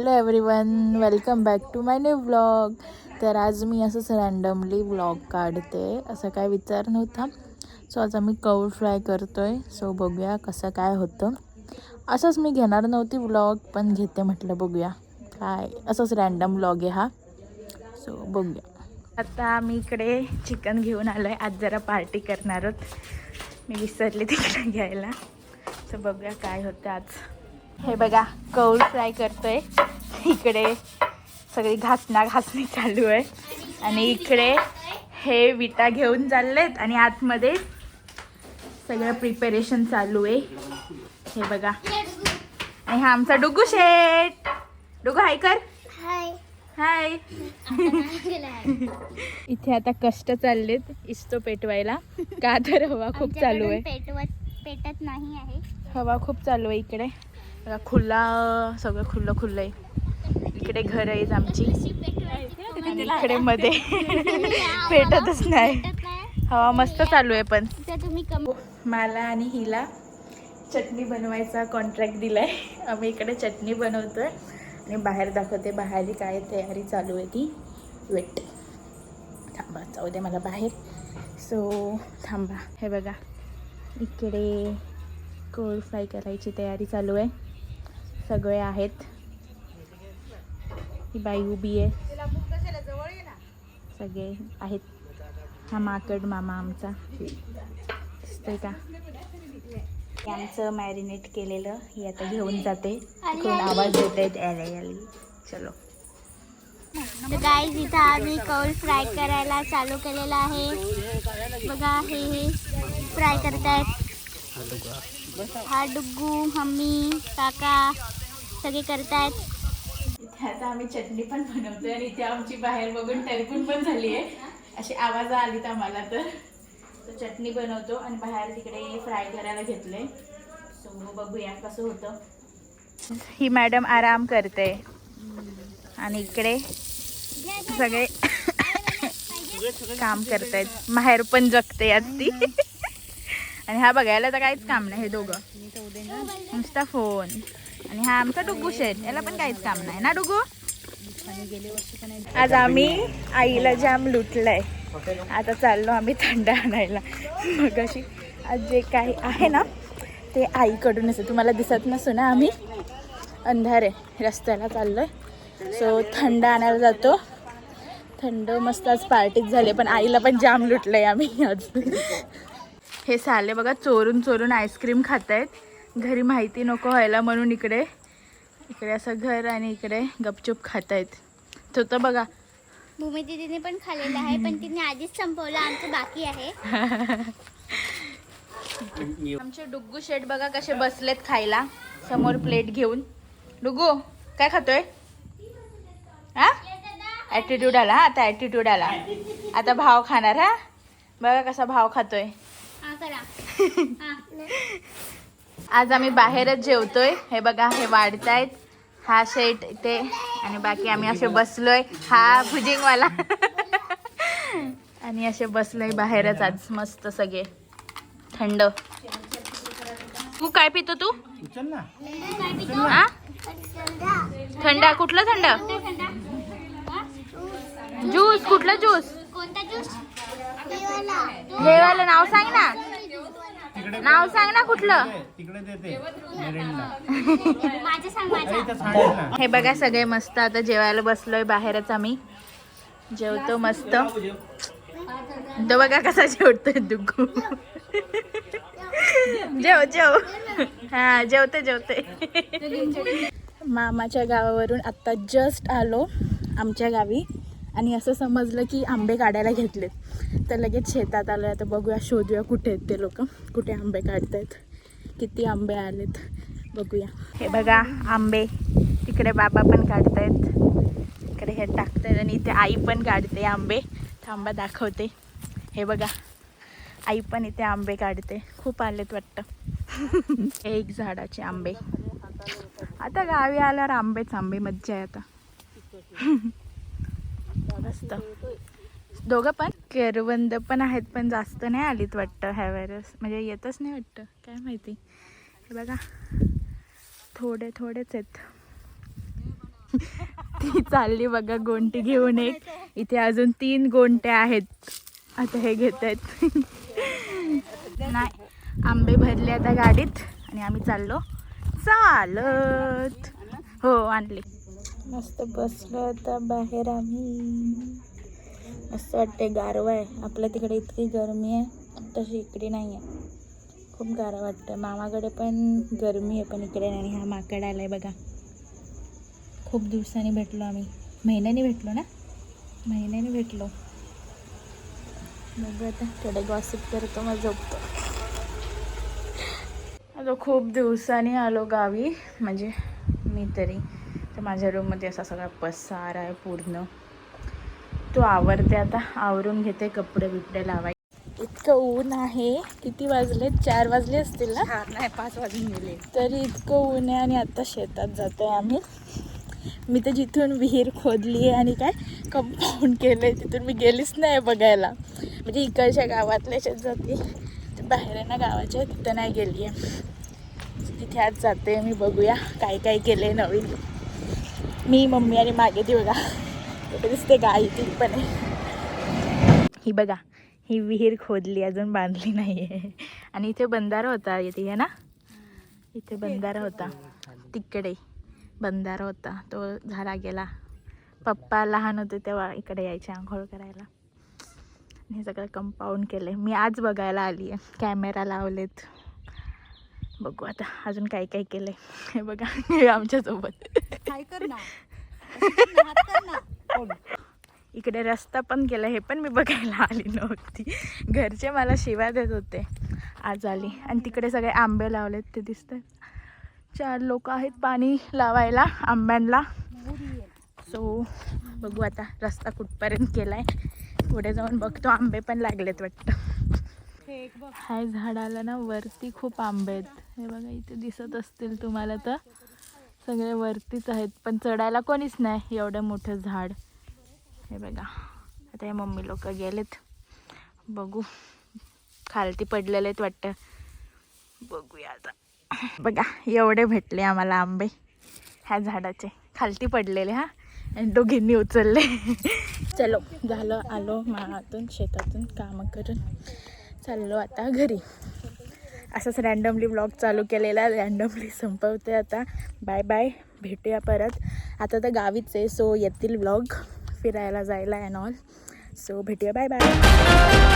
Hello everyone, welcome back to my new vlog. तर आज मी असंच रँडमली व्लॉग काढते, असं काय विचार नव्हता. सो आज आम्ही कौल फ्राय करतोय. सो बघूया कसं काय होतं. असंच मी घेणार नव्हती व्लॉग, पण घेते म्हटलं बघूया काय. असंच रँडम व्लॉग आहे हा. सो बघूया. आता मी इकडे चिकन घेऊन आलो आहे. आज जरा पार्टी करणार आहोत. मी विसरले तिकडे घ्यायला. सो बघूया काय होतं आज. हे बघा कौल फ्राय करतोय. इकडे सगळी घासणी चालू आहे आणि इकडे हे विटा घेऊन चाललेत आणि आतमध्ये सगळं प्रिपरेशन चालू आहे. हे बघा. आणि हा आमचा डुगू शेट. डुगू हाय कर. हाय. इथे आता कष्ट चाललेत इस्तो पेटवायला. का तर हवा खूप चालू आहे. पेटत नाही आहे. हवा खूप चालू आहे इकडे. खुला सगळं खुल्लं आहे. इकडे घर आहेत आमची आणि इकडे मध्ये पेटतच नाही. हवा मस्त चालू आहे. पण मला आणि हिला चटणी बनवायचा कॉन्ट्रॅक्ट दिलाय. आम्ही इकडे चटणी बनवतोय आणि बाहेर दाखवते बाहेर काय तयारी चालू आहे ती. वेट थांबा, जाऊ दे मला बाहेर. सो थांबा. हे बघा इकडे कोळ फ्राय करायची तयारी चालू आहे. सगळे आहेत. ही बाई उभी आहे. सगळे आहेत. हा माकड मामा आमचा दिसतोय का. आमचं मॅरिनेट केलेलं ही आता घेऊन जाते. तिकडून आवाज देत आहेत याली. चलो. तर गाईज इथं आम्ही कौल फ्राय करायला चालू केलेला आहे. बघा हे फ्राय करतायत. हा डुग्गू, मम्मी, काका सगळे करतायत. इथे आता आम्ही चटणी पण बनवतोय आणि इथे आमची बाहेर बघून टरकून पण झाली आहे. अशी आवाज आलीत आम्हाला. तर चटणी बनवतो आणि बाहेर तिकडे फ्राय करायला घेतले. सो बघूया कसं होतं. ही मॅडम आराम करते आणि इकडे सगळे काम करतायत. बाहेर पण जगते आज ती. आणि हा बघायला तर काहीच काम नाही. हे दोघं नुसता फोन. आणि हा आमचा डुग्गू शेट. याला पण काहीच काम नाही ना डुग्गू. आज आम्ही आईला जाम लुटलंय. आता चाललो आम्ही थंड आणायला. मग अशी आज जे काही आहे ना ते आईकडूनच आहे. तुम्हाला दिसत नसतो ना, आम्ही अंधार आहे रस्त्याला चाललोय. सो थंड आणायला जातो. थंड मस्त आज पार्टीच झाली. पण आईला पण जाम लुटलंय आम्ही आज. हे साले बघा चोरून आईस्क्रीम खात आहेत. घरी माहिती नको व्हायला म्हणून इकडे असं घर आणि इकडे गपचूप खात आहेत. तो बघा भूमी दीदीने पण खाल्लेलं आहे, पण तिने आधीच संपवलं. आमचं बाकी आहे. आमचे डुग्गू शेट बघा कसे बसलेत खायला समोर प्लेट घेऊन. डुग्गू काय खातोय? हा ॲटिट्यूड आला. आता ॲटिट्यूड आला. आता भाव खाणार. हा बघा कसा भाव खातोय. आज आम्ही बाहेरच जेवतोय. हे बघा हे वाढतायत. हा शेट इथे आणि बाकी आम्ही असे बसलोय. हा भुजिंगवाला आणि असे बसलोय बाहेरच आज मस्त सगळे थंड. तू काय पितो तू? थंड कुठलं थंड? ज्यूस कुठला ज्यूस? हे वाला नाव सांग ना. नाव सांग ना कुठलं. हे बघा सगळे मस्त आता जेवायला बसलोय. बाहेरच आम्ही जेवतो मस्त. तो बघा कसा जेवतोय डुग्गू. जेव. हा जेवते. मामाच्या गावावरून आता जस्ट आलो आमच्या गावी आणि असं समजलं की आंबे काढायला घेतलेत. तर लगेच शेतात आलो. आता बघूया, शोधूया कुठे आहेत ते लोक, कुठे आंबे काढतायत, किती आंबे आलेत बघूया. हे बघा आंबे. तिकडे बाबा पण काढतायत. इकडे हे टाकतायत आणि इथे आई पण काढते आंबे. थांबा दाखवते. हे बघा आई पण इथे आंबे काढते. खूप आलेत वाटतं. एक झाडाचे आंबे. आता गावी आल्यावर आंबे मज्जा आहे आता. मस्त. दोघं पण करवंद पण आहेत, पण जास्त नाही आलीत वाटतं ह्या वेळेस. म्हणजे येतच नाही वाटतं, काय माहिती. हे बघा थोडेच आहेत. ती चालली बघा गोंटी घेऊन एक. इथे अजून 3 गोंट्या आहेत. आता हे घेत आहेत. नाही, आंबे भरले आता गाडीत आणि आम्ही चाललो चालत. हो आणले. मस्त बसलो आता बाहेर आम्ही. मस्त वाटते, गारवा आहे. आपल्या तिकडे इतकी गरमी आहे, तशी इकडे नाही आहे. खूप गारवा वाटतं. मामाकडे पण गरमी आहे, पण इकडे नाही. हा माकड आलाय बघा. खूप दिवसांनी भेटलो आम्ही. महिन्याने भेटलो ना, महिन्याने भेटलो. बघू आता थोडं गॉसिप करतो, मग झोपतो. आता खूप दिवसांनी आलो गावी, म्हणजे मी तरी. तर माझ्या रूममध्ये असा सगळा पसारा आहे पूर्ण. तो आवरते आता, आवरून घेते, कपडे बिपडे लावायचे. इतकं ऊन आहे. किती वाजले? 4 वाजले असतील ना? नाही, 5 वाजून गेले. तरी इतकं ऊन आहे. आणि आता शेतात जातो आहे आम्ही. मी तर जिथून विहीर खोदली आहे आणि काय कंपाऊंड केलं आहे तिथून मी गेलीच नाही बघायला. म्हणजे इकडच्या गावातल्या शेत जाते, बाहेर आहे ना गावाच्या, तिथं नाही गेली आहे. तिथे आज जाते मी. बघूया काय काय केलं आहे नवीन. मी, मम्मी आणि मागे ती बघा कुठे दिसते गाई, ती पण आहे. ही बघा, ही विहीर खोदली, अजून बांधली नाही आहे. आणि इथे बंधारा होता, इथे आहे ना, इथे बंधारा होता. तिकडे बंधारा होता, तो झाला गेला. पप्पा लहान होते तेव्हा इकडे यायचे आंघोळ करायला. हे सगळं कंपाऊंड केलं आहे. मी आज बघायला आली आहे. कॅमेरा लावलेत. बघू आता अजून काय काय केलं आहे. हे बघा, हे आमच्यासोबत. काय कर ना, हात कर ना. इकडे रस्ता पण केला, हे पण मी बघायला आली नव्हती. घरचे मला शिव्या देत होते, आज आली. आणि तिकडे सगळे आंबे लावलेत, ते दिसतात. 4 लोक आहेत पाणी लावायला आंब्यांना. सो बघू आता रस्ता कुठपर्यंत केलाय. पुढे जाऊन बघतो. आंबे पण लागलेत वाटतं. हाय झाडाला ना वरती खूप आंबे आहेत. हे बघा, इथे दिसत असतील तुम्हाला, तर सगळे वरतीच आहेत. पण चढायला कोणीच नाही, एवढं मोठं झाड. हे बघा, आता हे मम्मी लोक गेलेत. बघू, खालती पडलेले आहेत वाटतं. बघूया आता. बघा, एवढे भेटले आम्हाला आंबे ह्या झाडाचे, खालती पडलेले. हा, आणि दोघींनी उचलले. चलो, झालं, आलो माळातून, शेतातून कामं करून चाललो आता घरी. असंच रॅन्डमली व्लॉग चालू केलेला, रॅन्डमली संपवते आता. बाय बाय, भेटूया परत. आता तर गावीच आहे, सो येतील व्लॉग फिरायला जायला अँड ऑल. सो भेटूया, बाय बाय.